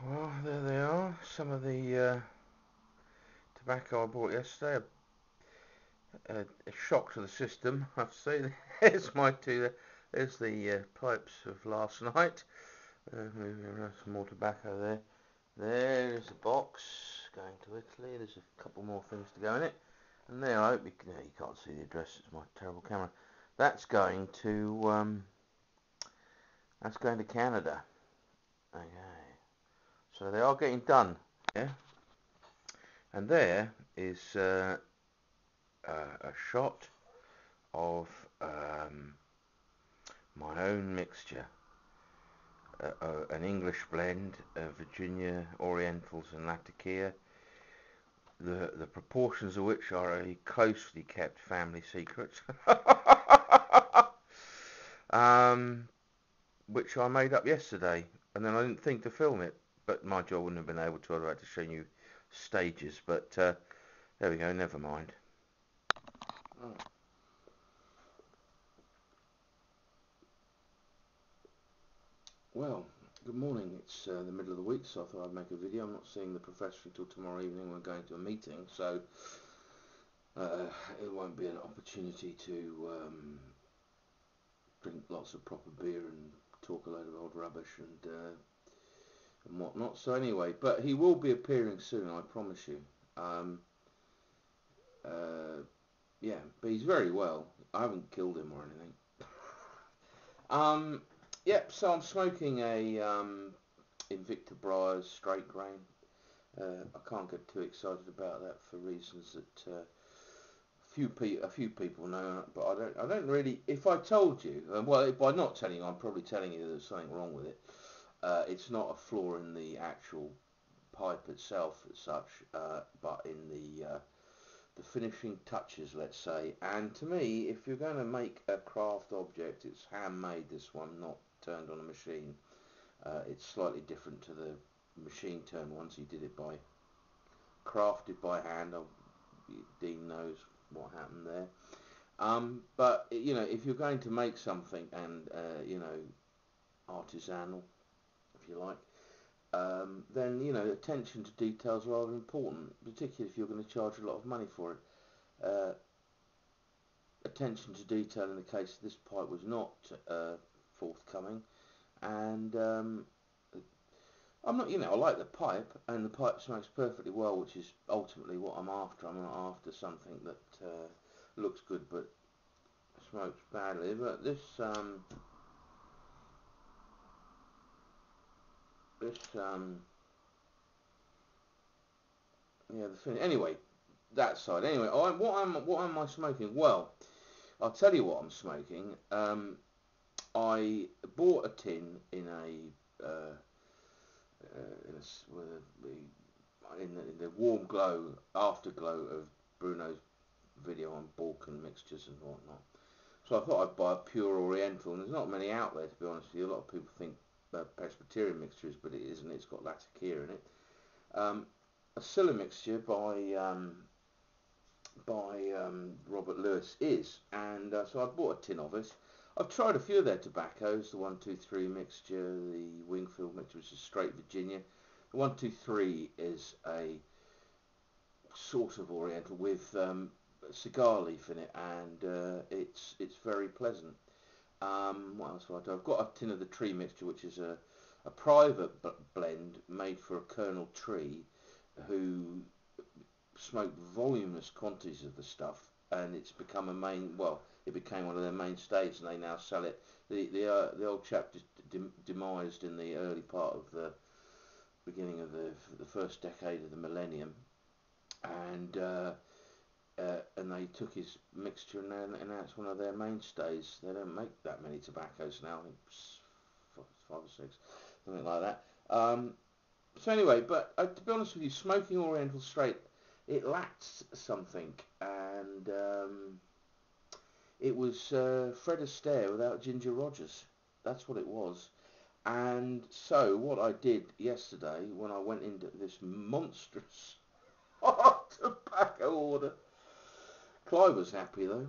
Well, there they are. Some of the tobacco I bought yesterday. A shock to the system, I have to say. There's my two. There's the pipes of last night. Moving around some more tobacco there. There's the box going to Italy. There's a couple more things to go in it. And there, I hope you can't see the address. It's my terrible camera. That's going to Canada. Okay. So they are getting done. Yeah. And there is a shot of my own mixture, an English blend of Virginia Orientals and Latakia, the proportions of which are a closely kept family secret, which I made up yesterday, and then I didn't think to film it, but mind you, I wouldn't have been able to. I'd like to show you stages, but there we go, never mind. Oh. Well, good morning. It's the middle of the week, so I thought I'd make a video. I'm not seeing the professor until tomorrow evening. We're going to a meeting, so it won't be an opportunity to drink lots of proper beer and talk a load of old rubbish and whatnot. So anyway, but he will be appearing soon, I promise you. Yeah, but he's very well. I haven't killed him or anything. Yep, so I'm smoking a Invicta Briars straight grain. I can't get too excited about that for reasons that a few people know, but I don't really. If I told you, well, by not telling you, I'm probably telling you there's something wrong with it. It's not a flaw in the actual pipe itself as such, but in the finishing touches, let's say. And to me, if you're going to make a craft object, it's handmade. This one, not turned on a machine. It's slightly different to the machine turned ones. He did it by crafted by hand. Dean knows what happened there. But you know, if you're going to make something and you know, artisanal, if you like, then you know, attention to detail is rather important, particularly if you're going to charge a lot of money for it. Attention to detail in the case of this pipe was not forthcoming, and I'm not, you know, I like the pipe, and the pipe smokes perfectly well, which is ultimately what I'm after. I'm not after something that looks good but smokes badly. But yeah, the thing. Anyway, that side. Anyway, what am I smoking? Well, I'll tell you what I'm smoking. I bought a tin in the warm glow, afterglow of Bruno's video on Balkan mixtures and whatnot. So I thought I'd buy a pure Oriental, and there's not many out there, to be honest with you. A lot of people think Presbyterian mixtures, but it isn't. It's got Latakia in it. A Scylla mixture by Robert Lewis is, and so I bought a tin of it. I've tried a few of their tobaccos, the 123 mixture, the Wingfield mixture, which is straight Virginia. The 123 is a sort of Oriental with cigar leaf in it, and it's very pleasant. What else have I done? I've got a tin of the tree mixture, which is a private blend made for a Colonel Tree, who smoked voluminous quantities of the stuff, and it's become it became one of their mainstays, and they now sell it. The old chap just demised in the early part of the beginning of the first decade of the millennium, and they took his mixture, and now it's one of their mainstays. They don't make that many tobaccos now. I think 5 or 6, something like that. So anyway, but to be honest with you, smoking Oriental straight, it lacks something, and it was Fred Astaire without Ginger Rogers. That's what it was. And so what I did yesterday, when I went into this monstrous tobacco order, Clive was happy though.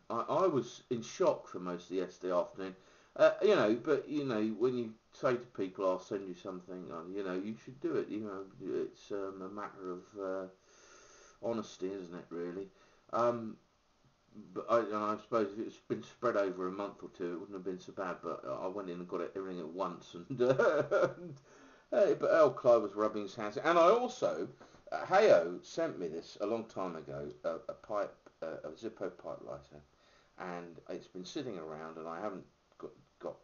I was in shock for most of yesterday afternoon. But when you say to people, "I'll send you something," you should do it. It's a matter of honesty, isn't it? Really. Um, and I suppose if it's been spread over a month or two, it wouldn't have been so bad. But I went in and got everything at once, but old Clive was rubbing his hands. And I also, Hayo sent me this a long time ago, a pipe, a Zippo pipe lighter, and it's been sitting around, and I haven't got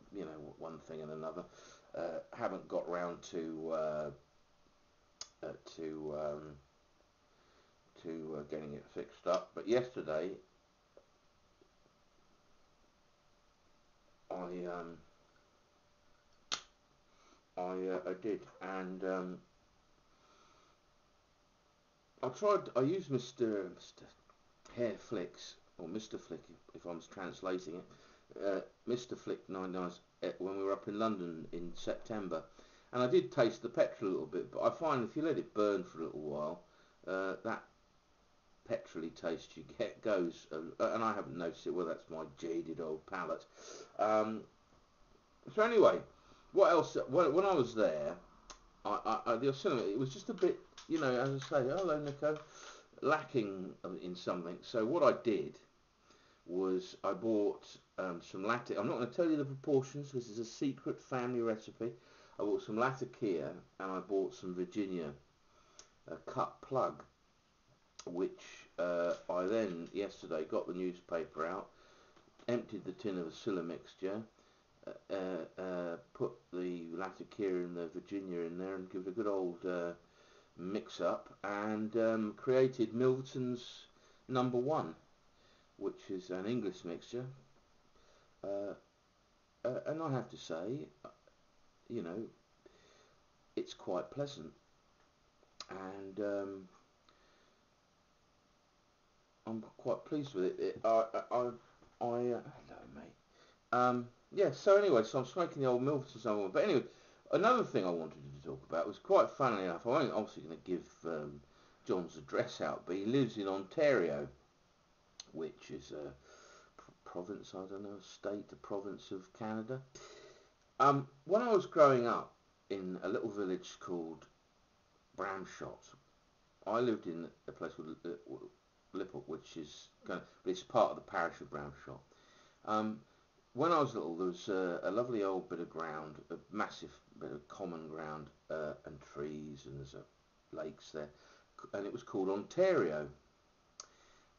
one thing and another, haven't got round to getting it fixed up. But yesterday, I I did, and I used Mr. Hair Flicks, or Mr. Flick, if I was translating it, Mr. Flick 99 when we were up in London in September, and I did taste the petrol a little bit, but I find if you let it burn for a little while, that petrol-y taste you get goes, and I haven't noticed it. Well, that's my jaded old palate. Um, so anyway, what else? When I was there, the cinema, it was just a bit, as I say, hello Nico, lacking in something. So what I did was I bought some latte. I'm not going to tell you the proportions. This is a secret family recipe. I bought some Latakia and I bought some Virginia cut plug, which I then yesterday got the newspaper out, emptied the tin of Acilla mixture, put the Latakia and the Virginia in there and give it a good old mix up, and created Milverton's No.1, which is an English mixture. And I have to say, you know, it's quite pleasant, and I'm quite pleased with it. Hello, mate. Yeah. So anyway, so I'm smoking the old Milverton No.1. But anyway, another thing I wanted to talk about was quite funny enough. I'm obviously going to give John's address out, but he lives in Ontario, which is a province, I don't know, a state, a province of Canada. When I was growing up in a little village called Bramshot, I lived in a place called Lippert, which is it's part of the parish of Bramshot. Um, when I was little, there was a lovely old bit of ground, a massive bit of common ground, and trees, and there's lakes there, and it was called Ontario.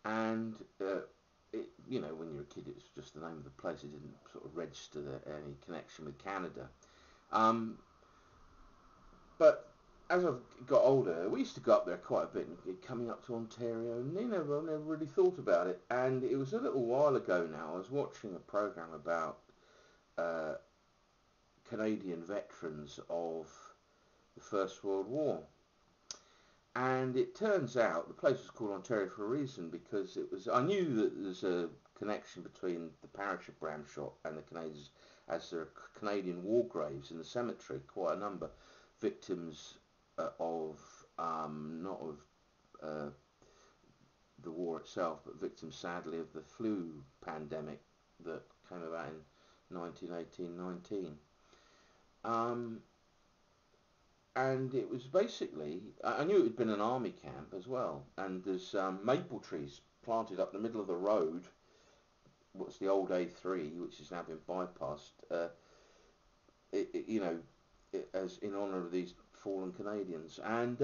And when you're a kid, it's just the name of the place. It didn't sort of register any connection with Canada. Um, but as I've got older, we used to go up there quite a bit, and coming up to Ontario, and I never really thought about it. And it was a little while ago now. I was watching a program about uh, Canadian veterans of the First World War. And it turns out the place was called Ontario for a reason, because I knew that there's a connection between the parish of Bramshot and the Canadians, as there are Canadian war graves in the cemetery, quite a number, victims of not of the war itself, but victims sadly of the flu pandemic that came about in 1918-19. And it was basically, I knew it had been an army camp as well, and there's maple trees planted up the middle of the road, what's the old A3, which has now been bypassed, as in honour of these fallen Canadians. And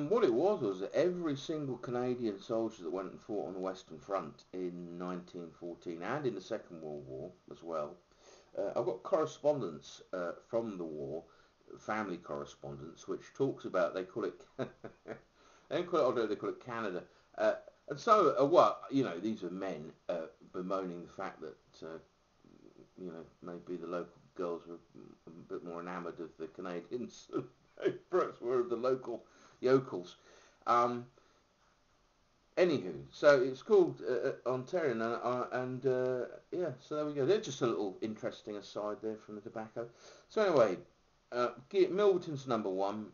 what it was that every single Canadian soldier that went and fought on the Western Front in 1914 and in the Second World War as well, I've got correspondence from the war, family correspondence, which talks about, they call it, they don't call it Ontario, they call it Canada. And so, these are men bemoaning the fact that, maybe the local girls were a bit more enamoured of the Canadians than they perhaps were of the local yokels. Anywho, so it's called Ontario, and yeah, so there we go. There's just a little interesting aside there from the tobacco. So anyway, Milverton's No.1,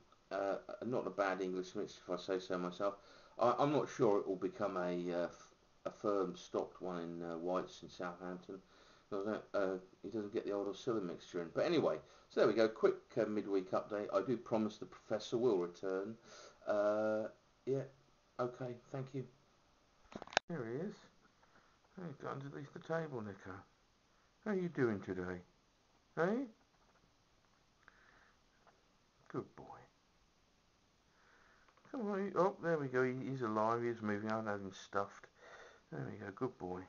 not a bad English mix if I say so myself. I'm not sure it will become a a firm stocked one in White's in Southampton. He doesn't get the old Oscilla mixture in. But anyway, so there we go. Quick midweek update. I do promise the professor will return. Yeah. Okay. Thank you. There he is. Hey, got underneath the table, Nico. How are you doing today? Hey? Good boy. Come on. Oh, there we go. He's alive. He's moving. I've had him stuffed. There we go. Good boy.